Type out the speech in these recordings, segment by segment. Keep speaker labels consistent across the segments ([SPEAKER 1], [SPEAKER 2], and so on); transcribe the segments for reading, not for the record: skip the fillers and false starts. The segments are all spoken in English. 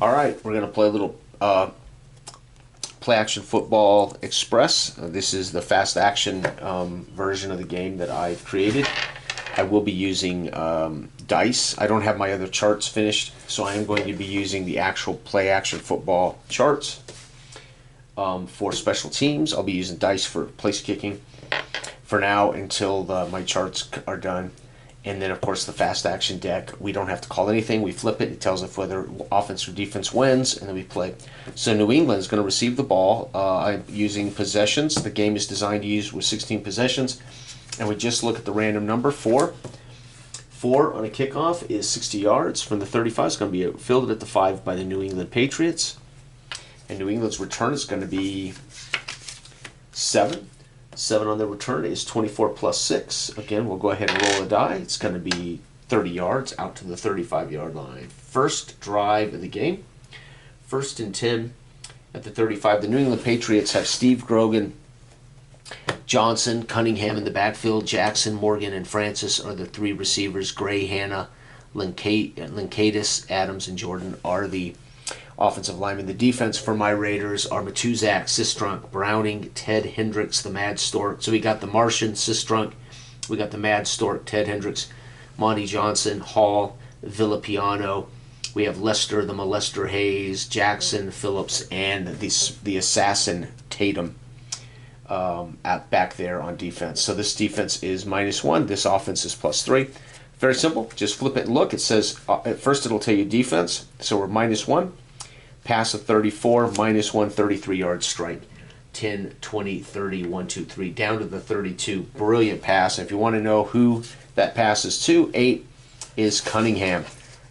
[SPEAKER 1] All right, we're going to play a little Play Action Football Express. This is the fast action version of the game that I've created. I will be using dice. I don't have my other charts finished, so I am going to be using the actual Play Action Football charts for special teams. I'll be using dice for place kicking for now until my charts are done. And then, of course, the fast action deck. We don't have to call anything. We flip it. It tells us whether offense or defense wins, and then we play. So New England is going to receive the ball. I'm using possessions. The game is designed to use with 16 possessions. And we just look at the random number, 4. 4 on a kickoff is 60 yards. From the 35, it's going to be fielded at the 5 by the New England Patriots. And New England's return is going to be 7. 7 on the return is 24 plus 6. Again, we'll go ahead and roll a die. It's going to be 30 yards out to the 35-yard line. First drive of the game. 1st and 10 at the 35. The New England Patriots have Steve Grogan, Johnson, Cunningham in the backfield. Jackson, Morgan, and Francis are the 3 receivers. Gray, Hanna, Linkadis, Adams, and Jordan are the offensive linemen. The defense for my Raiders are Matuzak, Sistrunk, Browning, Ted Hendricks, the Mad Stork. So we got the Martian, Sistrunk, we got the Mad Stork, Ted Hendricks, Monty Johnson, Hall, Villapiano. We have Lester, the Molester Hayes, Jackson, Phillips, and the assassin Tatum back there on defense. So this defense is -1. This offense is +3. Very simple. Just flip it and look. It says, at first it'll tell you defense. So we're -1. Pass of 34, -1, 33-yard strike. 10, 20, 30, 1, 2, 3, down to the 32. Brilliant pass. If you want to know who that pass is to, 8 is Cunningham.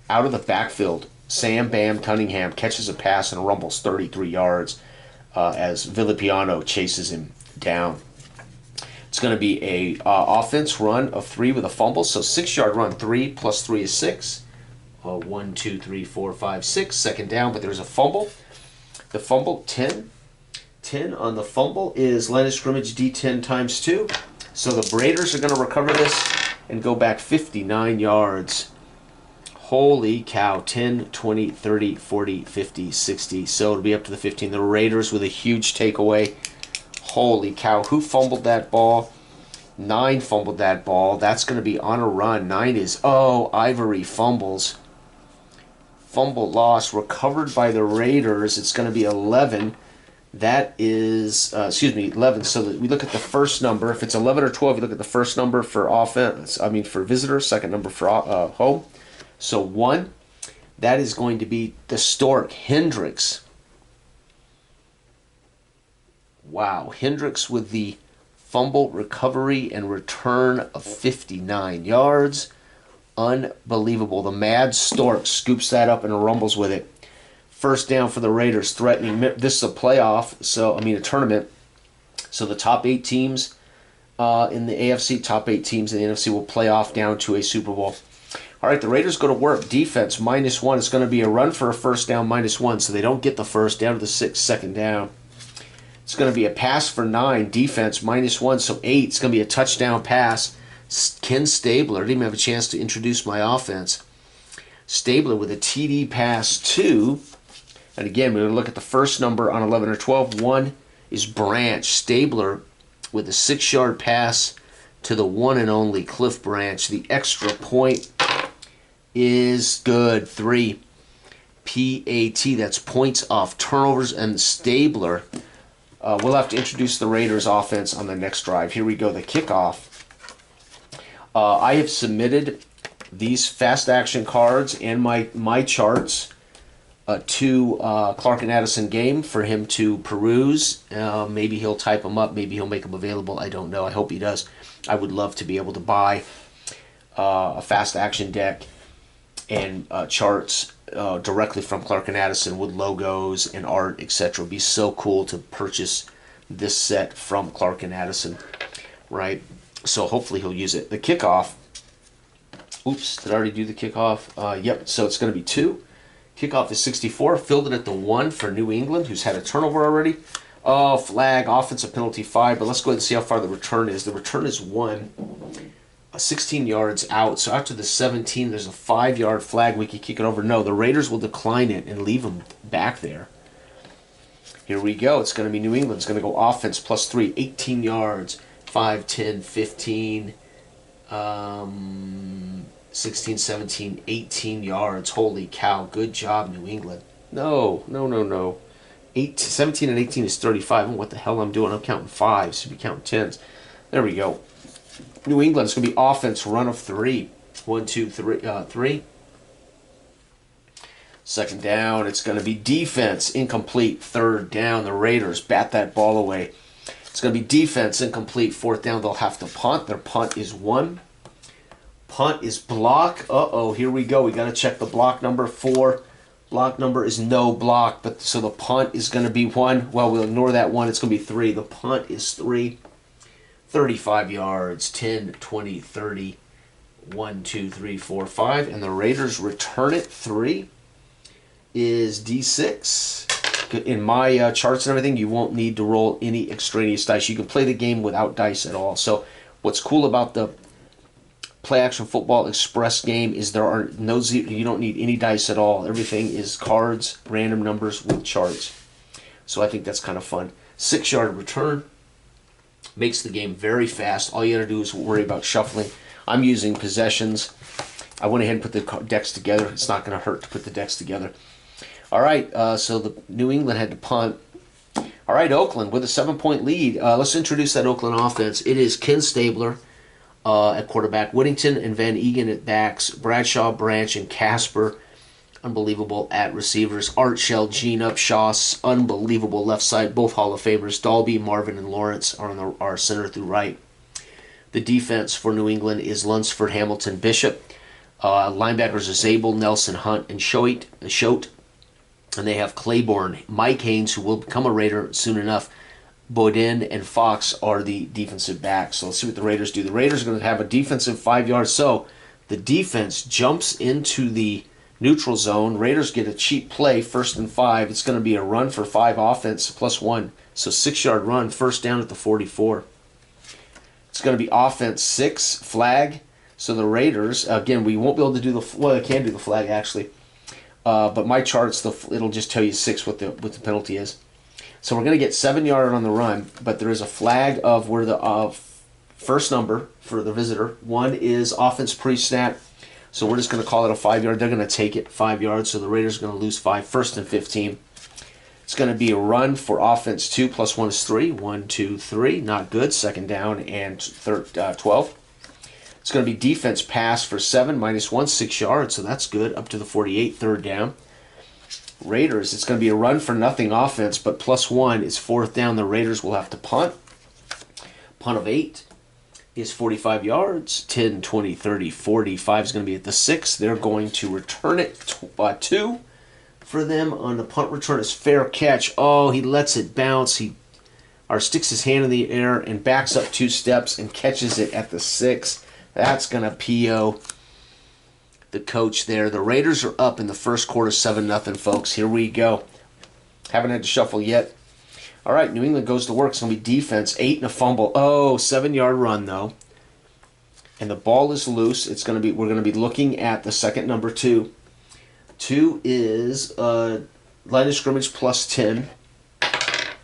[SPEAKER 1] Out of the backfield, Sam Bam Cunningham catches a pass and rumbles 33 yards as Villapiano chases him down. It's going to be a offense run of 3 with a fumble, so 6-yard run. 3 plus 3 is 6. 1, 2, 3, 4, 5, 6. Second down, but there's a fumble. The fumble, 10. 10 on the fumble is line of scrimmage D10 times 2. So the Raiders are going to recover this and go back 59 yards. Holy cow. 10, 20, 30, 40, 50, 60. So it'll be up to the 15. The Raiders with a huge takeaway. Holy cow. Who fumbled that ball? 9 fumbled that ball. That's going to be on a run. 9 is, Ivory fumbles. Fumble loss recovered by the Raiders. It's going to be 11. That is, 11. So we look at the first number. If it's 11 or 12, you look at the first number for offense. For visitors. Second number for home. So 1. That is going to be the Stork, Hendricks. Wow. Hendricks with the fumble recovery and return of 59 yards. Unbelievable. The Mad Stork scoops that up and rumbles with it. First down for the Raiders, threatening. This is a playoff, a tournament. So the top 8 teams in the AFC, top 8 teams in the NFC will play off down to a Super Bowl. All right, the Raiders go to work. Defense, -1. It's going to be a run for a first down, -1, so they don't get the first down to the 6th, second down. It's going to be a pass for 9. Defense, -1, so 8. It's going to be a touchdown pass. Ken Stabler, didn't even have a chance to introduce my offense. Stabler with a TD pass 2. And again, we're going to look at the first number on 11 or 12. 1 is Branch. Stabler with a 6-yard pass to the one and only Cliff Branch. The extra point is good. 3. PAT, that's points off turnovers. And Stabler, we'll have to introduce the Raiders offense on the next drive. Here we go, the kickoff. I have submitted these fast action cards and my charts to Clark and Addison Game for him to peruse. Maybe he'll type them up. Maybe he'll make them available. I don't know. I hope he does. I would love to be able to buy a fast action deck and charts directly from Clark and Addison with logos and art, etc. It'd be so cool to purchase this set from Clark and Addison, right? So hopefully he'll use it. The kickoff. Oops, did I already do the kickoff? Yep, so it's going to be 2. Kickoff is 64. Filled it at the 1 for New England, who's had a turnover already. Flag, offensive penalty 5. But let's go ahead and see how far the return is. The return is 1. 16 yards out. So after the 17, there's a 5-yard flag. We could kick it over. No, the Raiders will decline it and leave them back there. Here we go. It's going to be New England. It's going to go offense +3, 18 yards, 5, 10, 15, 16, 17, 18 yards. Holy cow. Good job, New England. No, no, no, no. 17 and 18 is 35. What the hell I'm doing? I'm counting fives. Should be counting tens. There we go. New England, it's going to be offense, run of 3. 1, 2, 3, 3. Second down, it's going to be defense, incomplete. Third down, the Raiders bat that ball away. It's going to be defense, incomplete. Fourth down, they'll have to punt. Their punt is 1. Punt is block. Uh-oh, here we go. We got to check the block number 4. Block number is no block, but so the punt is going to be 1. Well, we'll ignore that 1. It's going to be 3. The punt is 3. 35 yards, 10, 20, 30, 1, 2, 3, 4, 5. And the Raiders return it. 3 is D6. In my charts and everything, you won't need to roll any extraneous dice. You can play the game without dice at all. So what's cool about the Play Action Football Express game is there are no you don't need any dice at all. Everything is cards, random numbers with charts. So I think that's kind of fun. 6-yard return. Makes the game very fast. All you got to do is worry about shuffling. I'm using possessions. I went ahead and put the decks together. It's not going to hurt to put the decks together. All right, so the New England had to punt. All right, Oakland with a 7-point lead. Let's introduce that Oakland offense. It is Ken Stabler at quarterback, Whittington and Van Egan at backs, Bradshaw, Branch, and Casper, unbelievable, at receivers. Art Shell, Gene Upshaw, unbelievable left side, both Hall of Famers. Dalby, Marvin, and Lawrence are on our center through right. The defense for New England is Lunsford, Hamilton, Bishop. Linebackers are Zabel, Nelson, Hunt, and Schote. And they have Claiborne, Mike Haynes, who will become a Raider soon enough. Bodin and Fox are the defensive backs. So let's see what the Raiders do. The Raiders are going to have a defensive 5 yards. So the defense jumps into the neutral zone. Raiders get a cheap play, 1st and 5. It's going to be a run for 5 offense +1. So 6-yard run, first down at the 44. It's going to be offense 6, flag. So the Raiders, again, we won't be able to do the, well, I can do the flag actually. But my charts, it'll just tell you 6 what the penalty is. So we're going to get 7-yard on the run, but there is a flag of where the first number for the visitor. 1 is offense pre-snap. So we're just going to call it a 5-yard. They're going to take it 5 yards, so the Raiders are going to lose 5. 1st and 15. It's going to be a run for offense 2 +1 is 3. 1, 2, 3. Not good. 2nd down and 12. It's going to be defense pass for 7 -1, 6 yards, so that's good. Up to the 48, 3rd down. Raiders, it's going to be a run for nothing offense, but +1 is 4th down. The Raiders will have to punt. Punt of 8 is 45 yards. 10, 20, 30, 45 is going to be at the 6. They're going to return it 2 for them on the punt return. Is fair catch. Oh, he lets it bounce. He sticks his hand in the air and backs up 2 steps and catches it at the 6. That's going to PO the coach there. The Raiders are up in the first quarter 7-0, folks. Here we go. Haven't had to shuffle yet. All right, New England goes to work. It's going to be defense, 8 and a fumble. Oh, 7-yard run, though. And the ball is loose. It's going to be, we're going to be looking at the second number 2. 2 is line of scrimmage +10.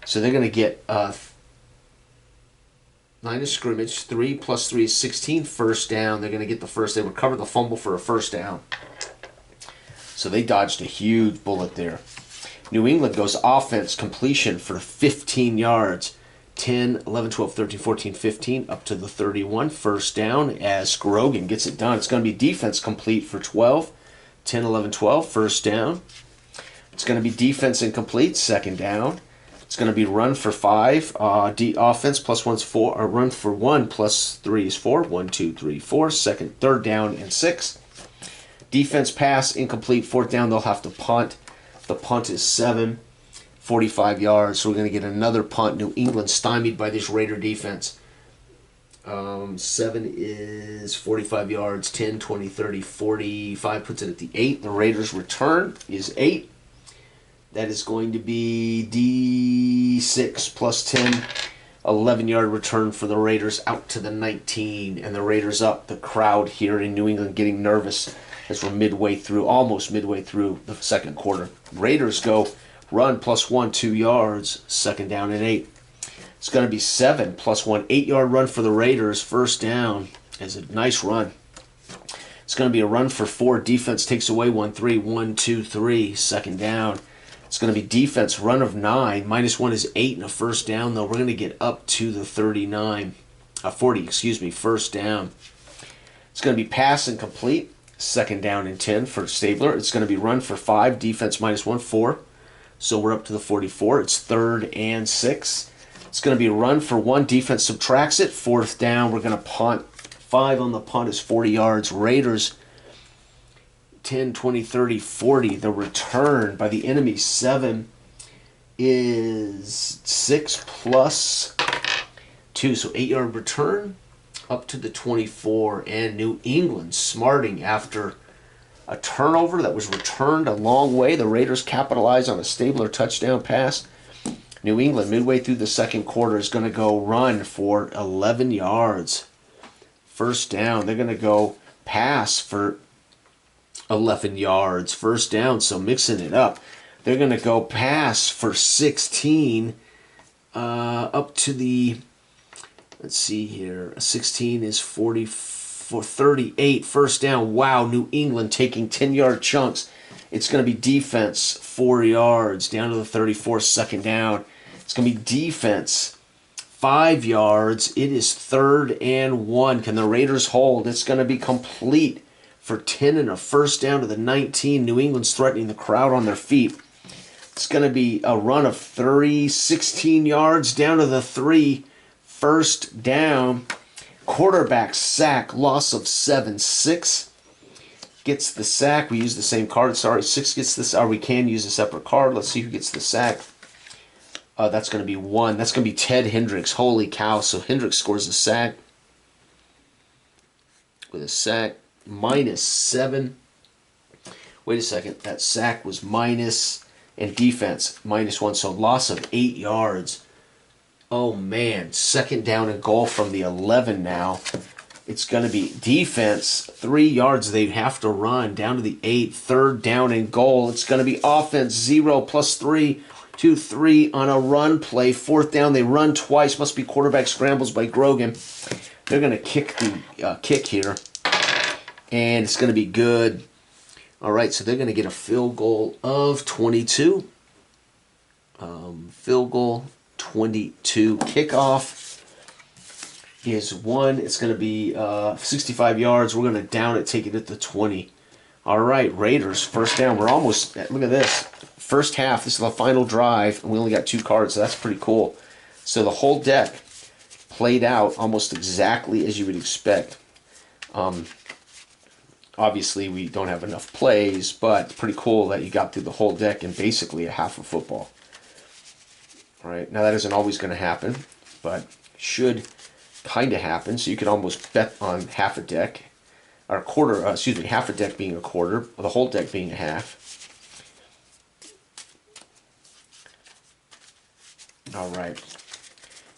[SPEAKER 1] So they're going to get line of scrimmage, 3 + 3 is 16, first down. They're going to get the first. They recover the fumble for a first down. So they dodged a huge bullet there. New England goes offense, completion for 15 yards. 10, 11, 12, 13, 14, 15, up to the 31. First down as Scrogan gets it done. It's going to be defense complete for 12. 10, 11, 12, first down. It's going to be defense incomplete, 2nd down. It's going to be run for 5. Offense +1 is 4. Or run for 1 +3 is 4. 1, 2, 3, 4. 3rd down and 6. Defense pass incomplete. 4th down. They'll have to punt. The punt is 7, 45 yards. So we're going to get another punt. New England stymied by this Raider defense. 7 is 45 yards. 10, 20, 30, 45 puts it at the 8. The Raiders return is 8. That is going to be D6 +10. 11-yard return for the Raiders out to the 19, and the Raiders up. The crowd here in New England getting nervous as we're almost midway through the second quarter. Raiders go run +1, 2 yards, 2nd down and 8. It's going to be 7 +1, 8-yard run for the Raiders. First down is a nice run. It's going to be a run for 4. Defense takes away 1, 3, 1, 2, 3. 2nd down. It's going to be defense run of 9. -1 is 8 and a first down, though. We're going to get up to the 40, excuse me, first down. It's going to be pass and complete. 2nd down and 10 for Stabler. It's going to be run for 5. Defense -1, 4. So we're up to the 44. It's 3rd and 6. It's going to be a run for 1. Defense subtracts it. 4th down. We're going to punt. 5 on the punt is 40 yards. Raiders 10, 20, 30, 40. The return by the enemy 7 is 6 + 2. So 8-yard return up to the 24. And New England smarting after a turnover that was returned a long way. The Raiders capitalize on a Stabler touchdown pass. New England, midway through the second quarter, is going to go run for 11 yards. First down. They're going to go pass for 11 yards. First down, so mixing it up. They're going to go pass for 16 up to the, let's see here, 16 is 38. First down. Wow, New England taking 10-yard chunks. It's going to be defense 4 yards down to the 34. 2nd down. It's going to be defense 5 yards. It is 3rd and 1. Can the Raiders hold? It's going to be complete for 10 and a first down to the 19. New England's threatening the crowd on their feet. It's going to be a run of 16 yards down to the 3. First down. Quarterback sack, loss of 7. 6 gets the sack. We use the same card. Sorry, 6 gets this. Or we can use a separate card. Let's see who gets the sack. That's going to be 1. That's going to be Ted Hendricks. Holy cow. So Hendricks scores a sack. With a sack. -7. Wait a second. That sack was minus. And defense -1. So loss of 8 yards. Oh, man. 2nd down and goal from the 11 now. It's going to be defense 3 yards. They have to run down to the 8. 3rd down and goal. It's going to be offense 0 + 3. 2, 3 on a run play. 4th down. They run twice. Must be quarterback scrambles by Grogan. They're going to kick the kick here. And it's going to be good. All right, so they're going to get a field goal of 22. Field goal 22. Kickoff is 1. It's going to be 65 yards. We're going to down it, take it at the 20. All right, Raiders, first down. We're almost, look at this. First half, this is the final drive, and we only got 2 cards, so that's pretty cool. So the whole deck played out almost exactly as you would expect. Obviously, we don't have enough plays, but pretty cool that you got through the whole deck in basically a half of football. All right, now that isn't always going to happen, but should kind of happen. So you could almost bet on half a deck, or a quarter, half a deck being a quarter, or the whole deck being a half. All right,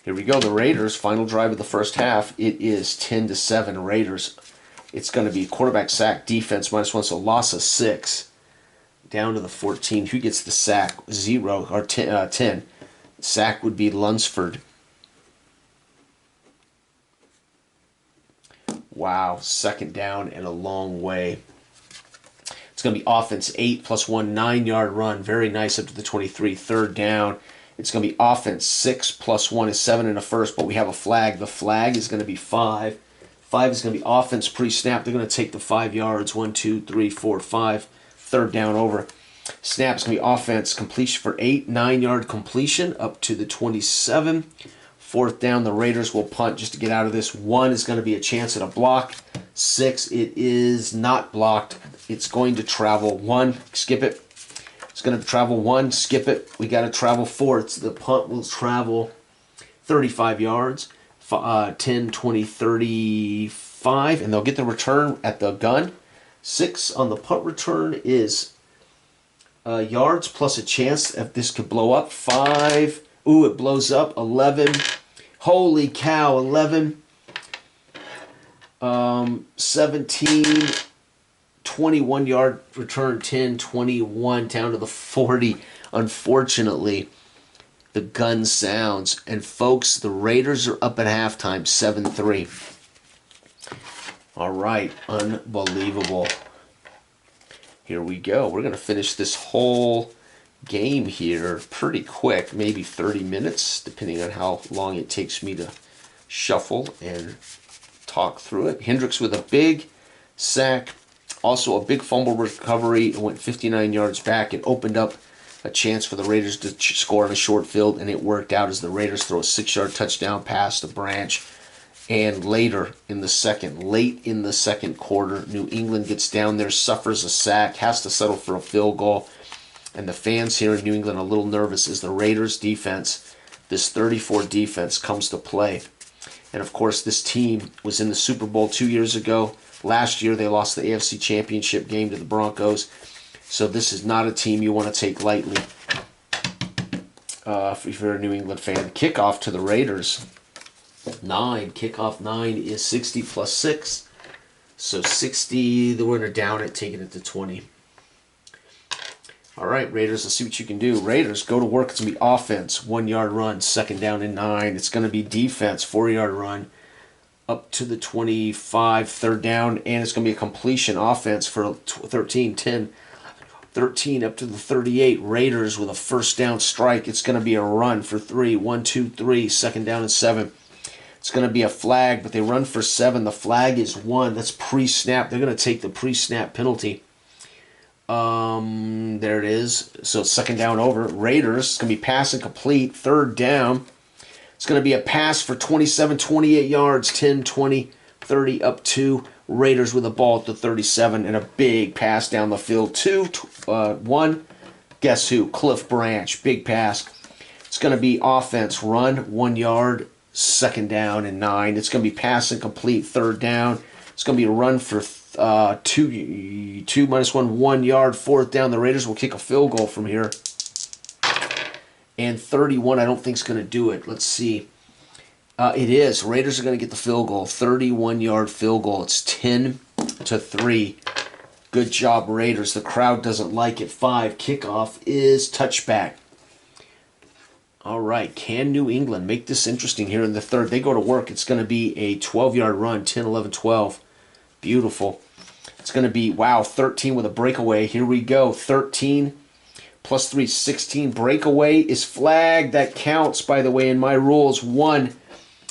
[SPEAKER 1] here we go. The Raiders, final drive of the first half. It is 10-7 Raiders. It's going to be quarterback sack, defense -1, so loss of 6. Down to the 14. Who gets the sack? 0 or 10. Sack would be Lunsford. Wow, 2nd down and a long way. It's going to be offense 8 + 1, 9-yard run. Very nice up to the 23. 3rd down. It's going to be offense 6 + 1 is 7 and a first, but we have a flag. The flag is going to be 5. 5 is going to be offense pre-snap. They're going to take the 5 yards. 1, 2, 3, 4, 5. 3rd down over. Snap is going to be offense completion for 8. 9-yard completion up to the 27. 4th down. The Raiders will punt just to get out of this. 1 is going to be a chance at a block. 6, it is not blocked. It's going to travel 1. Skip it. It's going to travel 1. Skip it. We got to travel 4. The punt will travel 35 yards. 10, 20, 35, and they'll get the return at the gun. 6 on the punt return is yards plus a chance if this could blow up. 5, ooh, it blows up. 11, Holy cow, 11, 17, 21-yard return, 10, 21, down to the 40. Unfortunately, the gun sounds. And folks, the Raiders are up at halftime, 7-3. All right, unbelievable. Here we go. We're going to finish this whole game here pretty quick, maybe 30 minutes, depending on how long it takes me to shuffle and talk through it. Hendricks with a big sack, also a big fumble recovery. It went 59 yards back. It opened up a chance for the Raiders to score on a short field, and it worked out as the Raiders throw a 6-yard touchdown pass to Branch. And late in the second quarter, New England gets down there, suffers a sack, has to settle for a field goal. And the fans here in New England are a little nervous as the Raiders defense, this 34 defense, comes to play. And of course, this team was in the Super Bowl 2 years ago. Last year, they lost the AFC Championship game to the Broncos. So this is not a team you want to take lightly if you're a New England fan. Kickoff to the Raiders. Kickoff 9 is 60 plus 6. So 60, the winner down it, taking it to 20. All right, Raiders, let's see what you can do. Raiders, go to work. It's going to be offense, 1-yard run, 2nd down and 9. It's going to be defense, 4-yard run, up to the 25, 3rd down. And it's going to be a completion offense for 13, 10, 13 up to the 38. Raiders with a 1st down strike. It's going to be a run for 3, 1, 2, 3, 2nd down and 7. It's going to be a flag, but they run for 7. The flag is 1. That's pre-snap. They're going to take the pre-snap penalty. There it is. So 2nd down over. Raiders, it's going to be pass and complete. 3rd down. It's going to be a pass for 27, 28 yards. 10, 20, 30, up to Raiders with the ball at the 37. And a big pass down the field. 1. Guess who? Cliff Branch. Big pass. It's going to be offense. Run, 1 yard. 2nd down and 9. It's going to be pass and complete. 3rd down. It's going to be a run for 2 minus 1, 1 yard. 4th down. The Raiders will kick a field goal from here. And 31, I don't think is going to do it. Let's see. It is. Raiders are going to get the field goal. 31-yard field goal. It's 10-3. Good job, Raiders. The crowd doesn't like it. 5. Kickoff is touchback. All right, can New England make this interesting here in the 3rd? They go to work. It's going to be a 12-yard run, 10, 11, 12. Beautiful. It's going to be, 13 with a breakaway. Here we go. 13 plus 3, 16. Breakaway is flagged. That counts, by the way, in my rules. 1,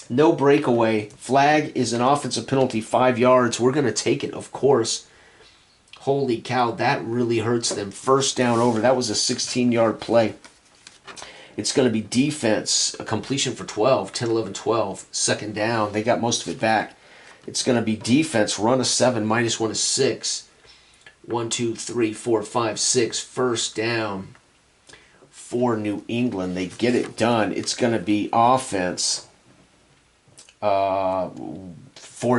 [SPEAKER 1] no breakaway. Flag is an offensive penalty, 5 yards. We're going to take it, of course. Holy cow, that really hurts them. 1st down over. That was a 16-yard play. It's going to be defense, a completion for 12, 10, 11, 12. 2nd down. They got most of it back. It's going to be defense, run a 7, minus 1 is 6. 1, 2, 3, 4, 5, 6. 1st down for New England. They get it done. It's going to be offense, 4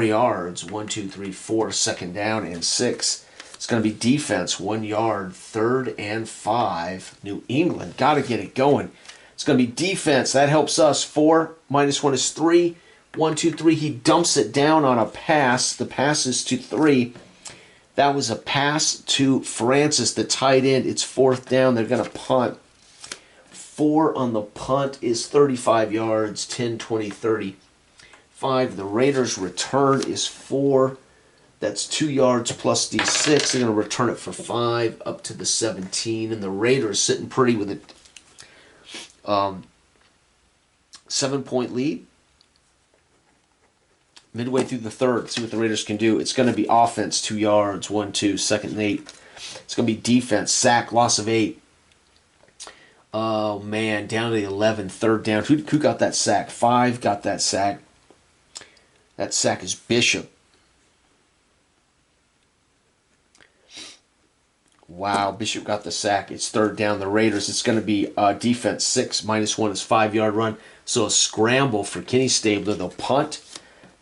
[SPEAKER 1] yards. 1, 2, 3, 4. 2nd down and 6. It's going to be defense, 1 yard. 3rd and 5. New England got to get it going. It's going to be defense. That helps us. 4 minus 1 is 3. 1, 2, 3. He dumps it down on a pass. The pass is to 3. That was a pass to Francis, the tight end. It's 4th down. They're going to punt. 4 on the punt is 35 yards. 10, 20, 30. 5. The Raiders' return is 4. That's 2 yards plus D6. They're going to return it for 5 up to the 17. And the Raiders sitting pretty with a 7-point lead. Midway through the 3rd, see what the Raiders can do. It's going to be offense, 2 yards, 1, 2, 2nd and 8. It's going to be defense, sack, loss of 8. Oh, man, down to the 11, 3rd down. Who got that sack? 5 got that sack. That sack is Bishop. Wow, Bishop got the sack. It's 3rd down. The Raiders, it's going to be defense, 6 minus 1 is 5-yard run. So a scramble for Kenny Stabler. The punt.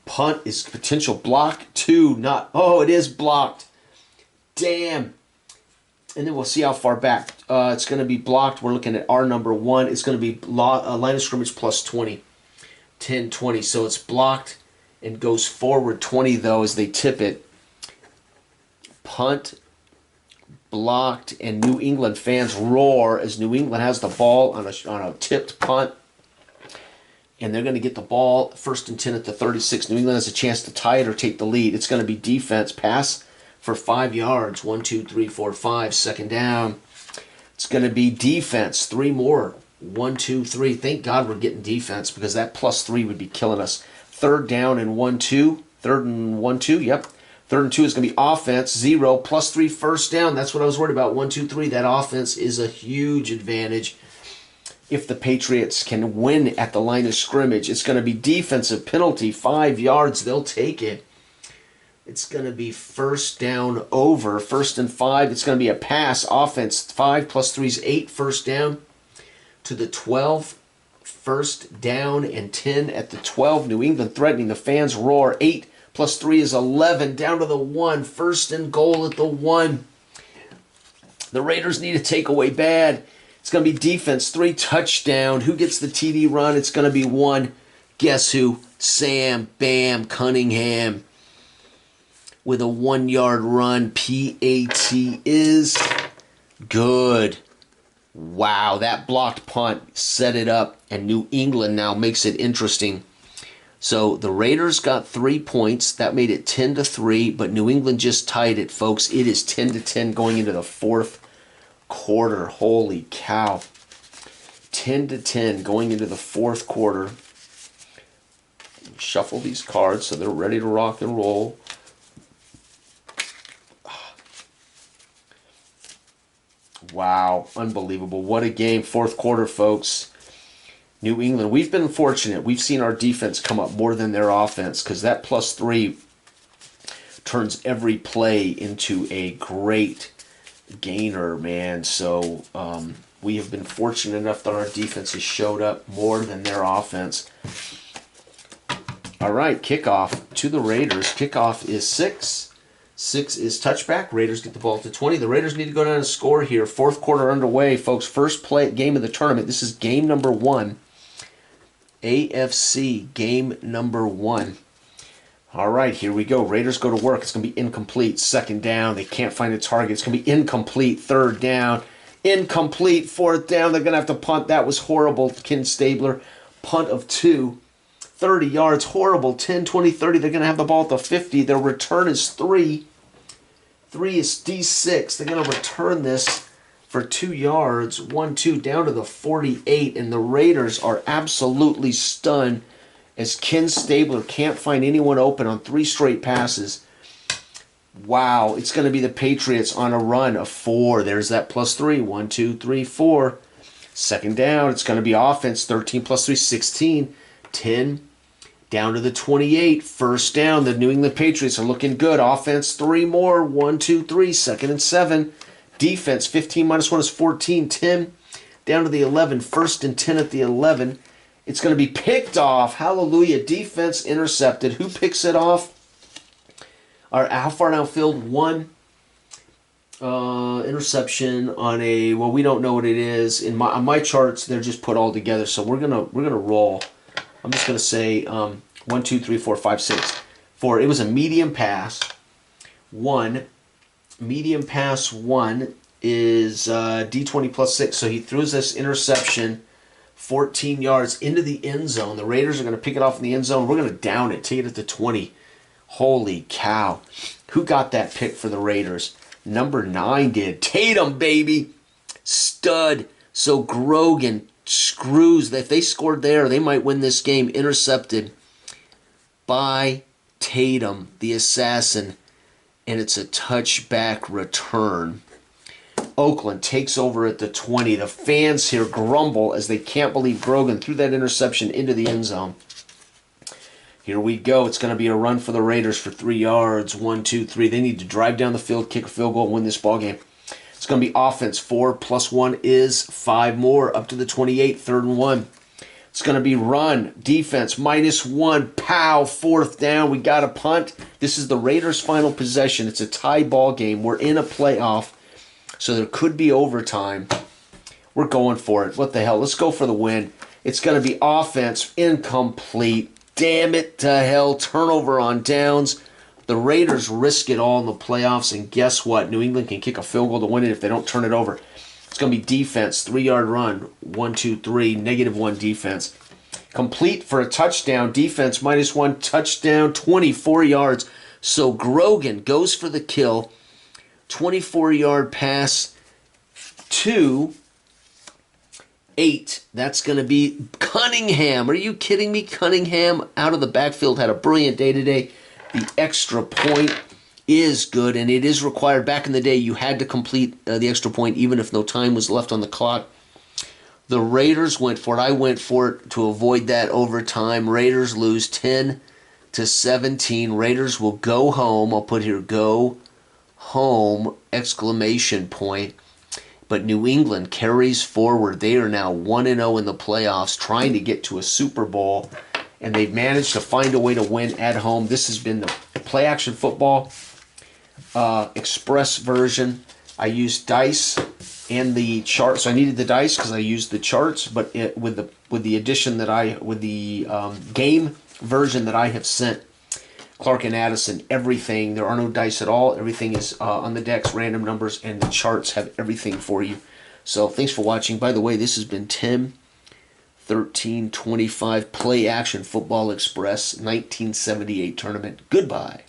[SPEAKER 1] Punt is potential block. 2, not. Oh, it is blocked. Damn. And then we'll see how far back. It's going to be blocked. We're looking at our number 1. It's going to be line of scrimmage plus 20. 10, 20. So it's blocked and goes forward 20, though, as they tip it. Punt, blocked, and New England fans roar as New England has the ball on a tipped punt. And they're going to get the ball 1st and 10 at the 36. New England has a chance to tie it or take the lead. It's going to be defense, pass for 5 yards. 1, 2, 3, 4, 5. 2nd down. It's going to be defense. 3 more. 1, 2, 3. Thank God we're getting defense because that +3 would be killing us. 3rd down and 1, 2. 3rd and 1, 2. Yep. 3rd and 2 is going to be offense. 0. +3 1st down. That's what I was worried about. 1, 2, 3. That offense is a huge advantage. If the Patriots can win at the line of scrimmage, it's going to be defensive penalty, 5 yards. They'll take it. It's going to be 1st down over. 1st and 5. It's going to be a pass. Offense, 5 +3 is 8. 1st down to the 12. 1st down and 10 at the 12. New England threatening. The fans roar. 8 +3 is 11. Down to the 1. 1st and goal at the 1. The Raiders need a takeaway bad. It's going to be defense, 3 touchdown. Who gets the TD run? It's going to be 1. Guess who? Sam Bam Cunningham with a 1-yard run. PAT is good. Wow, that blocked punt set it up, and New England now makes it interesting. So the Raiders got 3 points. That made it 10-3, but New England just tied it, folks. It is 10-10 going into the 4th quarter. Holy cow. 10-10 going into the 4th quarter. Shuffle these cards so they're ready to rock and roll. Wow, unbelievable. What a game. 4th quarter, folks. New England, we've been fortunate. We've seen our defense come up more than their offense because that +3 turns every play into a great gainer, man. So we have been fortunate enough that our defense has showed up more than their offense. All right, kickoff to the Raiders. Kickoff is 6. 6 is touchback. Raiders get the ball to 20. The Raiders need to go down and score here. 4th quarter underway, folks. First game of the tournament. This is game number 1. AFC game number 1. All right, here we go. Raiders go to work. It's going to be incomplete. 2nd down. They can't find a target. It's going to be incomplete. 3rd down. Incomplete. 4th down. They're going to have to punt. That was horrible. Ken Stabler. Punt of 2. 30 yards. Horrible. 10, 20, 30. They're going to have the ball at the 50. Their return is 3. 3 is D6. They're going to return this for 2 yards. 1, 2 down to the 48. And the Raiders are absolutely stunned as Ken Stabler can't find anyone open on 3 straight passes. Wow, it's going to be the Patriots on a run of 4. There's that +3. 1, 2, 3, 4. 2nd down, it's going to be offense. 13 +3, 16. 10, down to the 28. 1st down, the New England Patriots are looking good. Offense, 3 more. 1, 2, 3. 2nd and 7. Defense, 15 -1 is 14. 10, down to the 11. 1st and 10 at the 11. It's going to be picked off. Hallelujah. Defense intercepted. Who picks it off? How far downfield? 1 interception on a, well, we don't know what it is. On my charts, they're just put all together. So we're gonna roll. I'm just gonna say 1, 2, 3, 4, 5, 6. 4. It was a medium pass. 1. Medium pass 1 is D20 +6. So he throws this interception 14 yards into the end zone. The Raiders are going to pick it off in the end zone. We're going to down it, take it at the 20. Holy cow. Who got that pick for the Raiders? Number 9 did. Tatum, baby. Stud. So Grogan screws. If they scored there, they might win this game. Intercepted by Tatum, the assassin. And it's a touchback return. Oakland takes over at the 20. The fans here grumble as they can't believe Grogan threw that interception into the end zone. Here we go. It's going to be a run for the Raiders for 3 yards. 1, 2, 3. They need to drive down the field, kick a field goal, and win this ball game. It's going to be offense. 4 + 1 is 5 more up to the 28. 3rd and 1. It's going to be run. Defense -1. Pow. 4th down. We got a punt. This is the Raiders' final possession. It's a tie ball game. We're in a playoff. So there could be overtime. We're going for it. What the hell? Let's go for the win. It's going to be offense, incomplete. Damn it to hell, turnover on downs. The Raiders risk it all in the playoffs, and guess what? New England can kick a field goal to win it if they don't turn it over. It's going to be defense, 3-yard run, 1, 2, 3, -1 defense. Complete for a touchdown, defense -1, touchdown, 24 yards. So Grogan goes for the kill, 24-yard pass to 8. That's going to be Cunningham. Are you kidding me? Cunningham out of the backfield had a brilliant day today. The extra point is good, and it is required. Back in the day, you had to complete the extra point even if no time was left on the clock. The Raiders went for it. I went for it to avoid that overtime. Raiders lose 10-17. Raiders will go home. I'll put here, go home, exclamation point. But New England carries forward. They are now 1-0 in the playoffs, trying to get to a Super Bowl, and they've managed to find a way to win at home. This has been the Play Action Football Express version. I used dice and the charts. So I needed the dice because I used the charts, but with the addition that with the game version that I have sent Clark and Addison, everything, there are no dice at all. Everything is on the decks, random numbers, and the charts have everything for you. So thanks for watching. By the way, this has been Tim 1325 Play Action Football Express 1978 tournament. Goodbye.